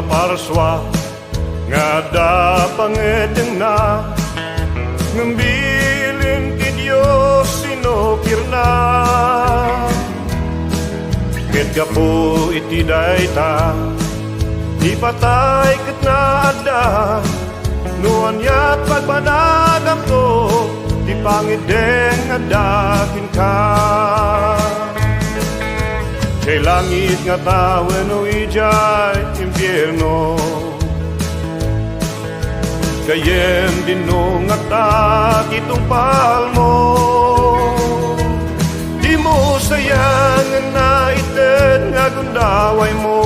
parswa nga dapangedeng na ngambilin ki Diyos sinukir na ket gapo iti dayta di patay ket naada nuan yat pagpanagam to di pangideng nga dakin ka kay langit nga tawen o ijay impyerno kayem dinong atak itong palmo di mo sayang na ited nga gundaway mo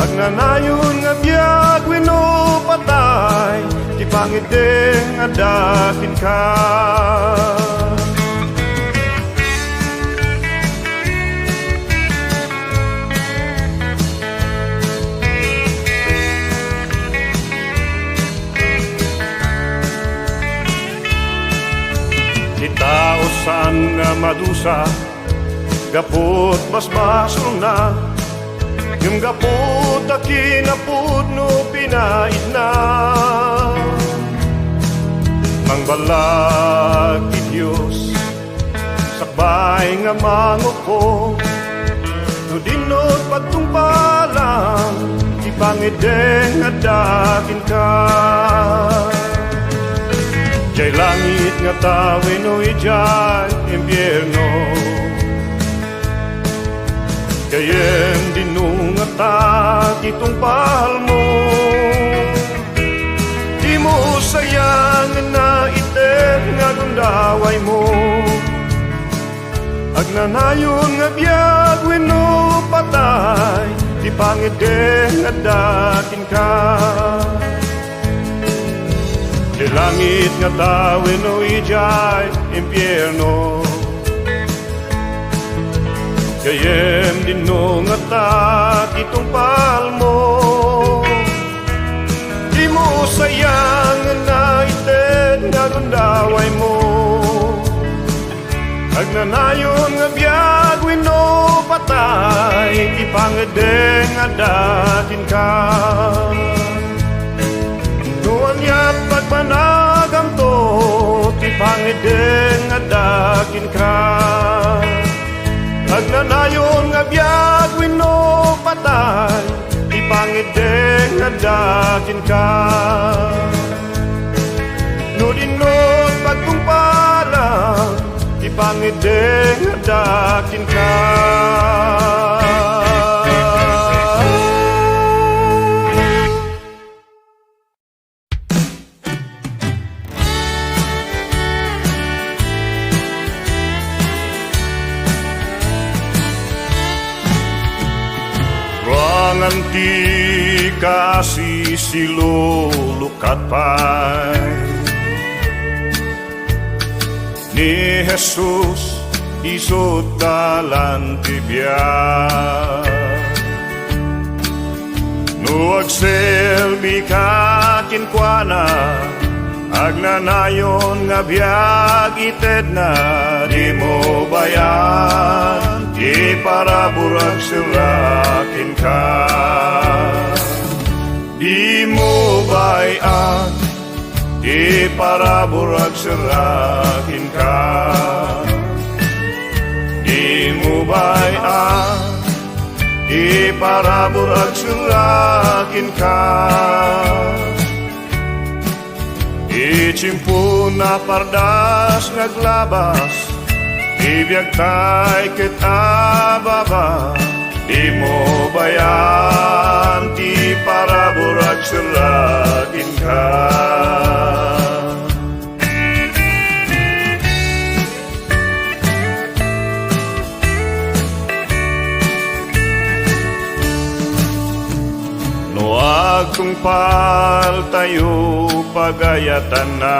ag nanayon nga biyag wino patay di pangideng nga dakin ka tausan nga madusa gapot basbaso na yung gapot akinapod no pinait na mangbalag ti Diyos sakbay nga manguko no dinot pagtungpalang di pangideng nga dakin ka jay langit nga tawin o ijay impyerno kayem dinung atak itong palmo di mo sayang na ited nga gundaway mo ag nanayon nga biyag wino patay di pangideng nga dakin ka di langit nga tawin o ijay impyerno kayem dinong atak itong palmo di mo sayang na ited nga gundaway mo ag nanayon nga biyag wino patay di pangedeng nga dakin ka nuan yat pagpanagam to ti pangedeng nga dakin ka ag nanayon nga biyag wino patay ti pangedeng nga dakin ka no dinot pagtungpalang ti pangedeng nga dakin ka nganti kasih silulukat pay ni Jesus isut dalan tibiyag nuag selbi kakin kuana agnanayon nga biyag ited na di mo bayan di para burag sirakin ka di mo bayan di para burag sirakin ka di mo bayan di para burag sirakin ka ichimpun na pardas naglabas ibiyag tay kitababa di mo bayan ti para burag sirakin ka no agtungpal tayo pagayatan na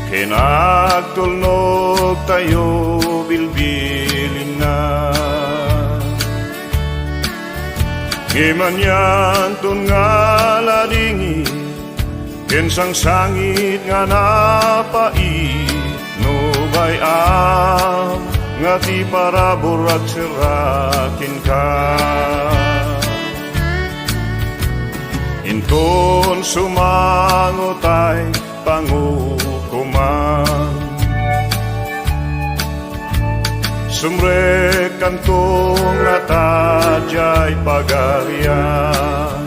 kinagtulnog tayo bilbilin na gimanyan tun nga ladingi kinsang sangit nga napai no bayam nga ti para burag sirakin ka. Inton sumangutay pangukuman, sumrek kantong at adyay pagarian.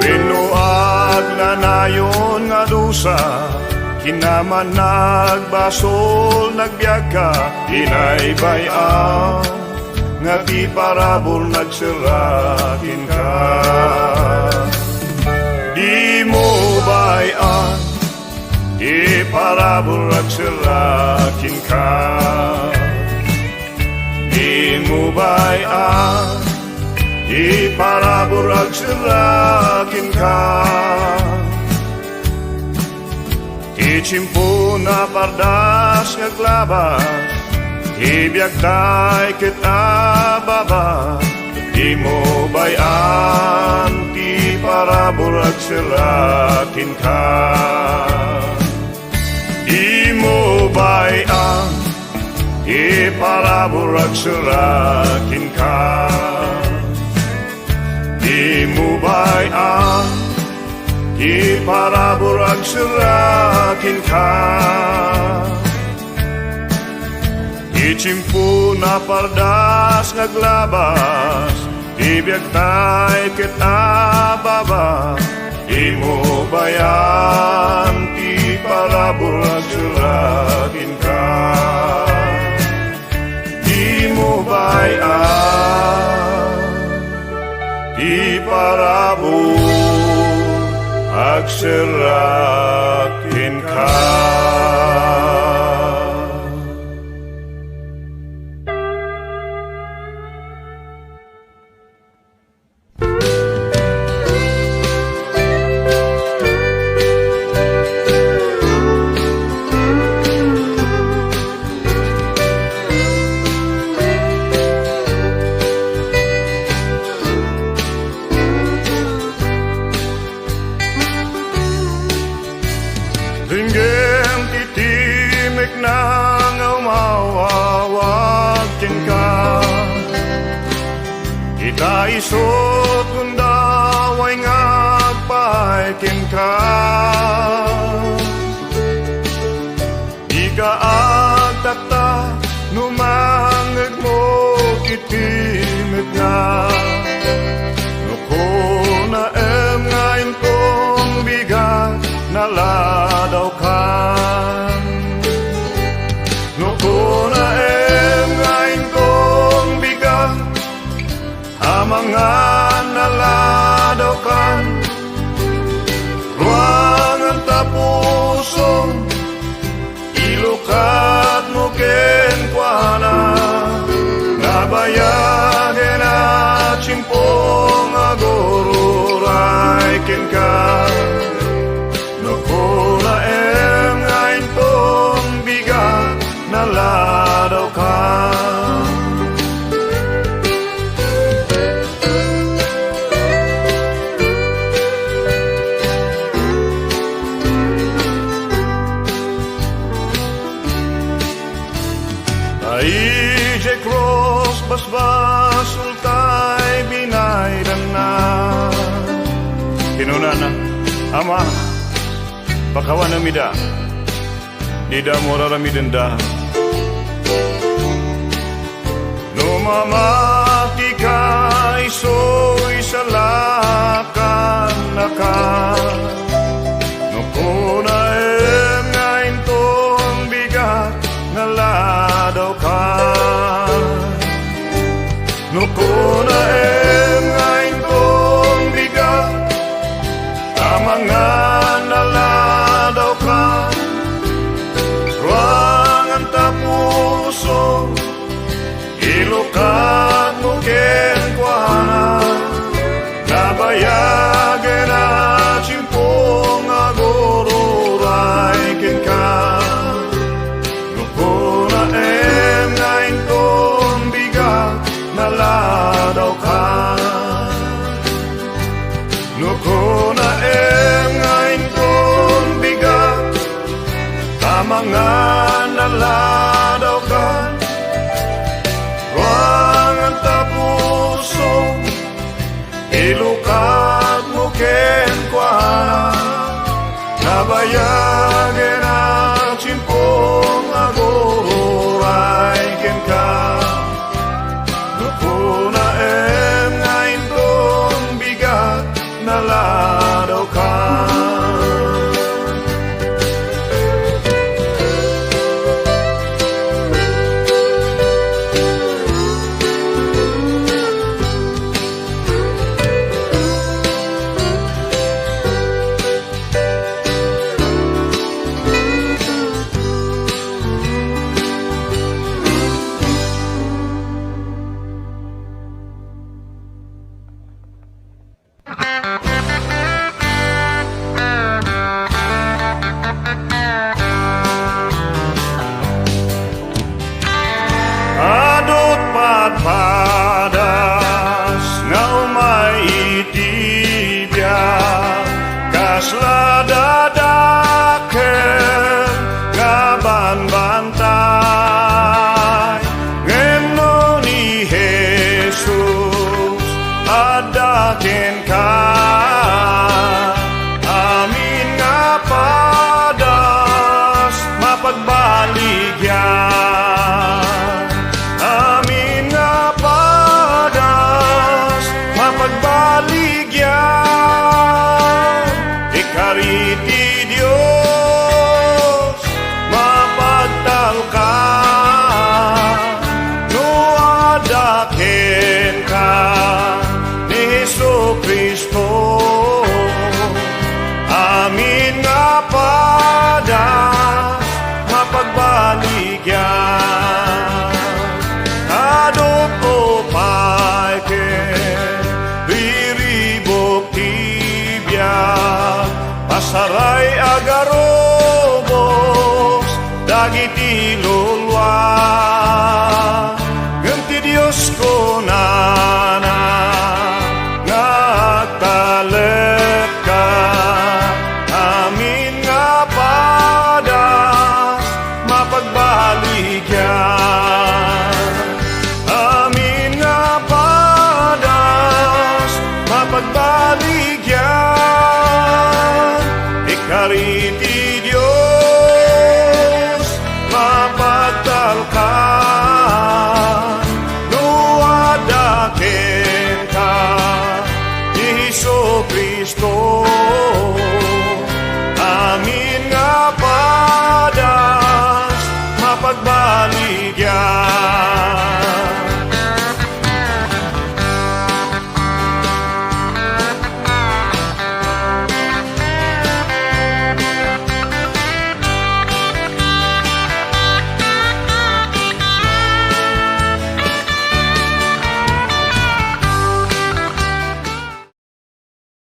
Pinuag na nayon nga dusa, kinaman nagbasol nagbiag ka, inaybayaw nga ti parabol nagsirakin ka. Di mo bayan, di parabol nagsirakin ka. Di mo bayan, di parabol nagsirakin ka. Ichimpo na pardas ngaglabas, ibiyag tay kita baba. Di mo bayan, di paraburag sirakin ka. Di mo bayan, di paraburag sirakin ka. Di mo bayan, di paraburag sirakin ka. Ichimpu na pardas ngaglabas, ibiyag tay kita baba. Di mo bayan, di paraburag sirakin ka. Di mo bayan, di paraburag sirakin ka. Ringgem titimek na nga umawawagin ka. Kita isot kung daway ngagpaikin ka. Di ka agtakta numangag mo titimek na. Nuko na ngayon kong bigat naladaw kan. Nuko na ngayon kong bigat amangan naladaw kan. Ruangan tapusong ilukat mo kenkwana. Nabayagin at simpong agururay kenka. Nukula ngayon tong bigat naladaw ka. Ije cross basbas ultay binaydan na. Kinuna na ama bakawan amida, dida moraramiden da. Numamati ka iso'y salakan na ka. Nukuna ngayon tong bigat naladaw ka. Nukuna ngayon tong bigat amangan naladaw ka. Ruangan tapuso ilukan